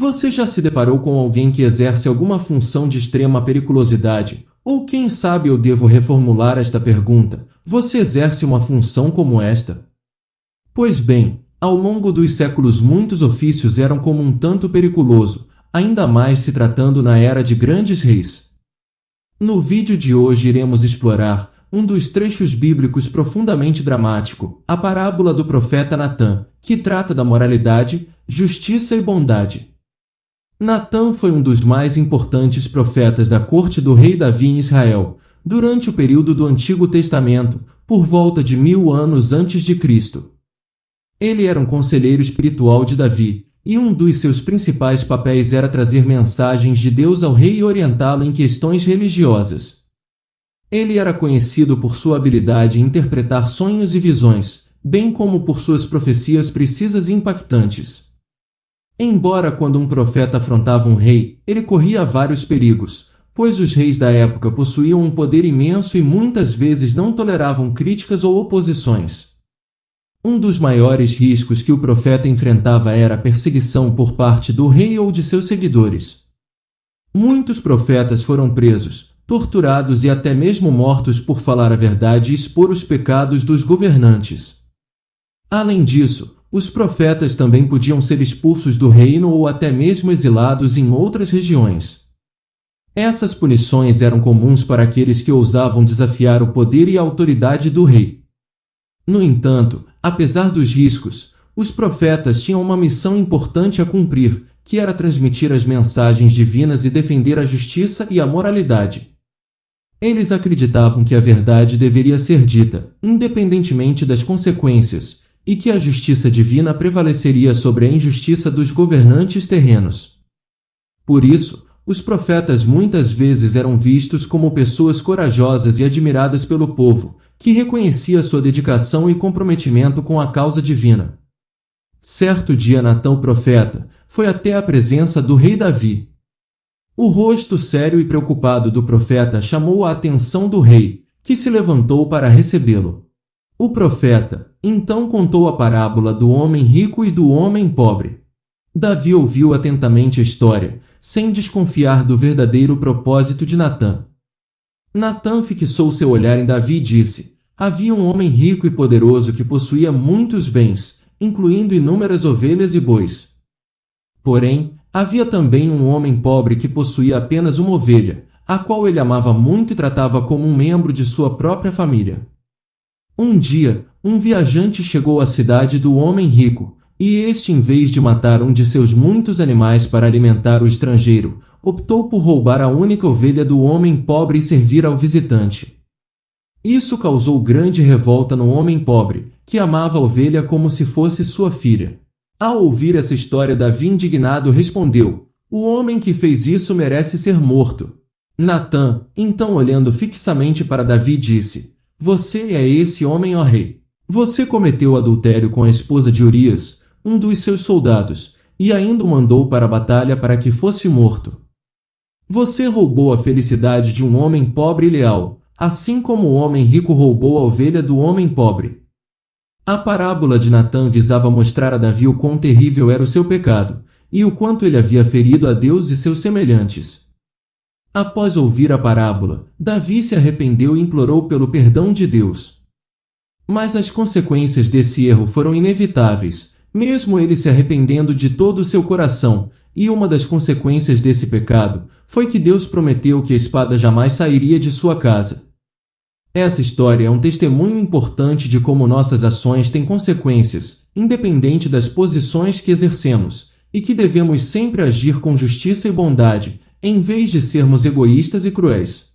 Você já se deparou com alguém que exerce alguma função de extrema periculosidade? Ou quem sabe eu devo reformular esta pergunta: você exerce uma função como esta? Pois bem, ao longo dos séculos muitos ofícios eram como um tanto periculoso, ainda mais se tratando na era de grandes reis. No vídeo de hoje iremos explorar um dos trechos bíblicos profundamente dramático, a parábola do profeta Natã, que trata da moralidade, justiça e bondade. Natã foi um dos mais importantes profetas da corte do rei Davi em Israel, durante o período do Antigo Testamento, por volta de 1000 anos antes de Cristo. Ele era um conselheiro espiritual de Davi, e um dos seus principais papéis era trazer mensagens de Deus ao rei e orientá-lo em questões religiosas. Ele era conhecido por sua habilidade em interpretar sonhos e visões, bem como por suas profecias precisas e impactantes. Embora quando um profeta afrontava um rei, ele corria vários perigos, pois os reis da época possuíam um poder imenso e muitas vezes não toleravam críticas ou oposições. Um dos maiores riscos que o profeta enfrentava era a perseguição por parte do rei ou de seus seguidores. Muitos profetas foram presos, torturados e até mesmo mortos por falar a verdade e expor os pecados dos governantes. Além disso, os profetas também podiam ser expulsos do reino ou até mesmo exilados em outras regiões. Essas punições eram comuns para aqueles que ousavam desafiar o poder e a autoridade do rei. No entanto, apesar dos riscos, os profetas tinham uma missão importante a cumprir, que era transmitir as mensagens divinas e defender a justiça e a moralidade. Eles acreditavam que a verdade deveria ser dita, independentemente das consequências, e que a justiça divina prevaleceria sobre a injustiça dos governantes terrenos. Por isso, os profetas muitas vezes eram vistos como pessoas corajosas e admiradas pelo povo, que reconhecia sua dedicação e comprometimento com a causa divina. Certo dia Natã o profeta foi até a presença do rei Davi. O rosto sério e preocupado do profeta chamou a atenção do rei, que se levantou para recebê-lo. O profeta, então, contou a parábola do homem rico e do homem pobre. Davi ouviu atentamente a história, sem desconfiar do verdadeiro propósito de Natã. Natã fixou seu olhar em Davi e disse: havia um homem rico e poderoso que possuía muitos bens, incluindo inúmeras ovelhas e bois. Porém, havia também um homem pobre que possuía apenas uma ovelha, a qual ele amava muito e tratava como um membro de sua própria família. Um dia, um viajante chegou à cidade do homem rico, e este, em vez de matar um de seus muitos animais para alimentar o estrangeiro, optou por roubar a única ovelha do homem pobre e servir ao visitante. Isso causou grande revolta no homem pobre, que amava a ovelha como se fosse sua filha. Ao ouvir essa história, Davi, indignado, respondeu: o homem que fez isso merece ser morto. Natã, então, olhando fixamente para Davi, disse: você é esse homem, ó rei. Você cometeu adultério com a esposa de Urias, um dos seus soldados, e ainda o mandou para a batalha para que fosse morto. Você roubou a felicidade de um homem pobre e leal, assim como o homem rico roubou a ovelha do homem pobre. A parábola de Natã visava mostrar a Davi o quão terrível era o seu pecado, e o quanto ele havia ferido a Deus e seus semelhantes. Após ouvir a parábola, Davi se arrependeu e implorou pelo perdão de Deus. Mas as consequências desse erro foram inevitáveis, mesmo ele se arrependendo de todo o seu coração, e uma das consequências desse pecado foi que Deus prometeu que a espada jamais sairia de sua casa. Essa história é um testemunho importante de como nossas ações têm consequências, independente das posições que exercemos, e que devemos sempre agir com justiça e bondade, em vez de sermos egoístas e cruéis.